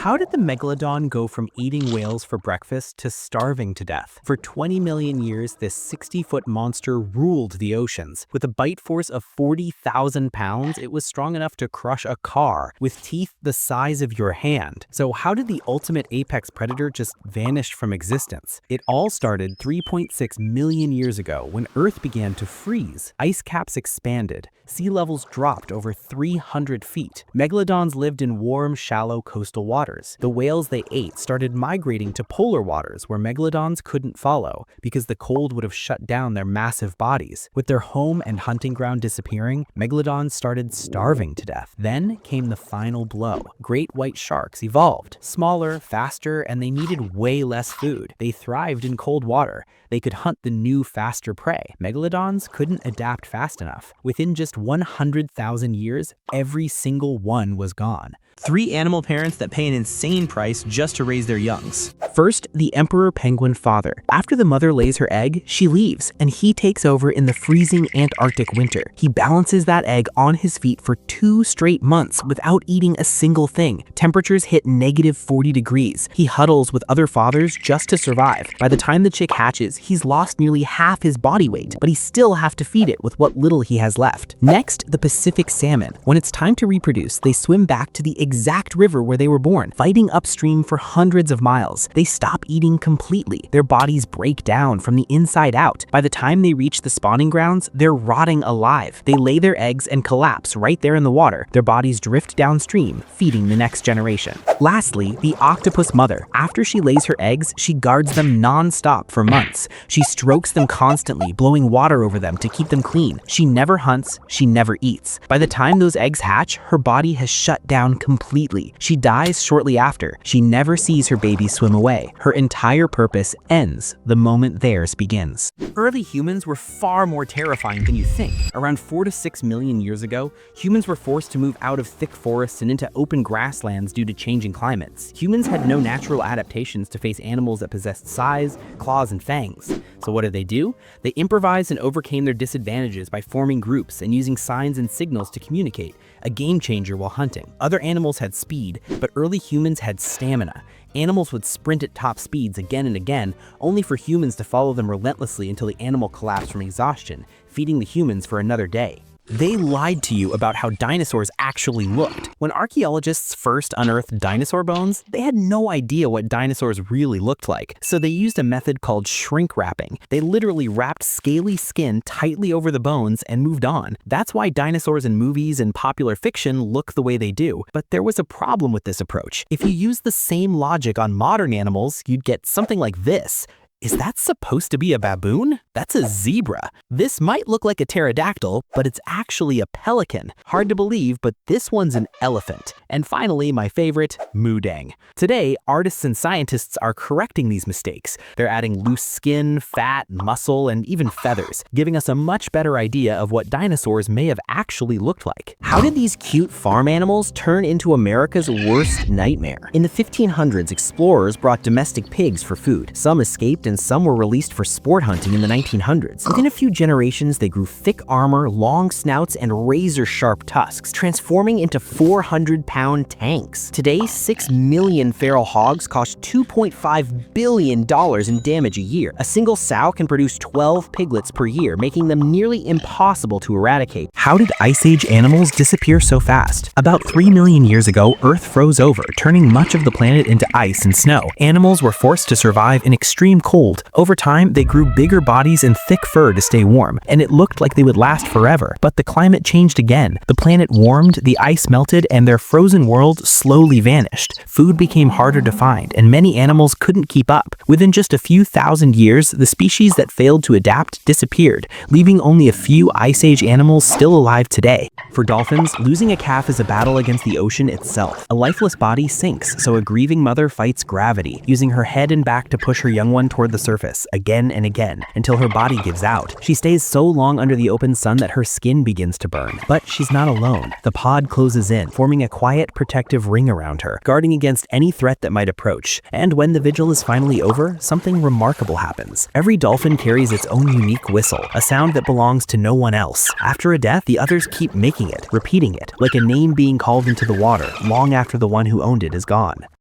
How did the megalodon go from eating whales for breakfast to starving to death? For 20 million years, this 60-foot monster ruled the oceans. With a bite force of 40,000 pounds, it was strong enough to crush a car, with teeth the size of your hand. So how did the ultimate apex predator just vanish from existence? It all started 3.6 million years ago when Earth began to freeze. Ice caps expanded. Sea levels dropped over 300 feet. Megalodons lived in warm, shallow coastal waters. The whales they ate started migrating to polar waters where megalodons couldn't follow because the cold would have shut down their massive bodies. With their home and hunting ground disappearing, megalodons started starving to death. Then came the final blow. Great white sharks evolved. Smaller, faster, and they needed way less food. They thrived in cold water. They could hunt the new, faster prey. Megalodons couldn't adapt fast enough. Within just 100,000 years, every single one was gone. 3 animal parents that pay an insane price just to raise their youngs. First, the emperor penguin father. After the mother lays her egg, she leaves, and he takes over in the freezing Antarctic winter. He balances that egg on his feet for 2 straight months without eating a single thing. Temperatures hit negative 40 degrees. He huddles with other fathers just to survive. By the time the chick hatches, he's lost nearly half his body weight, but he still have to feed it with what little he has left. Next, the Pacific salmon. When it's time to reproduce, they swim back to the exact river where they were born, fighting upstream for hundreds of miles. They stop eating completely. Their bodies break down from the inside out. By the time they reach the spawning grounds, they're rotting alive. They lay their eggs and collapse right there in the water. Their bodies drift downstream, feeding the next generation. Lastly, the octopus mother. After she lays her eggs, she guards them non-stop for months. She strokes them constantly, blowing water over them to keep them clean. She never hunts, she never eats. By the time those eggs hatch, her body has shut down completely. She dies shortly after. She never sees her baby swim away. Her entire purpose ends the moment theirs begins. Early humans were far more terrifying than you think. Around 4 to 6 million years ago, humans were forced to move out of thick forests and into open grasslands due to changing climates. Humans had no natural adaptations to face animals that possessed size, claws, and fangs. So what did they do? They improvised and overcame their disadvantages by forming groups and using signs and signals to communicate, a game changer while hunting. Other animals had speed, but early humans had stamina. Animals would sprint at top speeds again and again, only for humans to follow them relentlessly until the animal collapsed from exhaustion, feeding the humans for another day. They lied to you about how dinosaurs actually looked. When archaeologists first unearthed dinosaur bones, they had no idea what dinosaurs really looked like, so they used a method called shrink wrapping. They literally wrapped scaly skin tightly over the bones and moved on. That's why dinosaurs in movies and popular fiction look the way they do. But there was a problem with this approach. If you use the same logic on modern animals, you'd get something like this. Is that supposed to be a baboon? That's a zebra. This might look like a pterodactyl, but it's actually a pelican. Hard to believe, but this one's an elephant. And finally, my favorite, moodang. Today, artists and scientists are correcting these mistakes. They're adding loose skin, fat, muscle, and even feathers, giving us a much better idea of what dinosaurs may have actually looked like. How did these cute farm animals turn into America's worst nightmare? In the 1500s, explorers brought domestic pigs for food. Some escaped and some were released for sport hunting in the 1900s. Within a few generations, they grew thick armor, long snouts, and razor-sharp tusks, transforming into 400-pound tanks. Today, 6 million feral hogs cost $2.5 billion in damage a year. A single sow can produce 12 piglets per year, making them nearly impossible to eradicate. How did Ice Age animals disappear so fast? About 3 million years ago, Earth froze over, turning much of the planet into ice and snow. Animals were forced to survive in extreme cold. Over time, they grew bigger bodies and thick fur to stay warm, and it looked like they would last forever. But the climate changed again. The planet warmed, the ice melted, and their frozen world slowly vanished. Food became harder to find, and many animals couldn't keep up. Within just a few thousand years, the species that failed to adapt disappeared, leaving only a few Ice Age animals still alive today. For dolphins, losing a calf is a battle against the ocean itself. A lifeless body sinks, so a grieving mother fights gravity, using her head and back to push her young one toward the surface again and again until her body gives out. She stays so long under the open sun that her skin begins to burn. But she's not alone. The pod closes in, forming a quiet, protective ring around her, guarding against any threat that might approach. And when the vigil is finally over, something remarkable happens. Every dolphin carries its own unique whistle, a sound that belongs to no one else. After a death, the others keep making it, repeating it, like a name being called into the water long after the one who owned it is gone.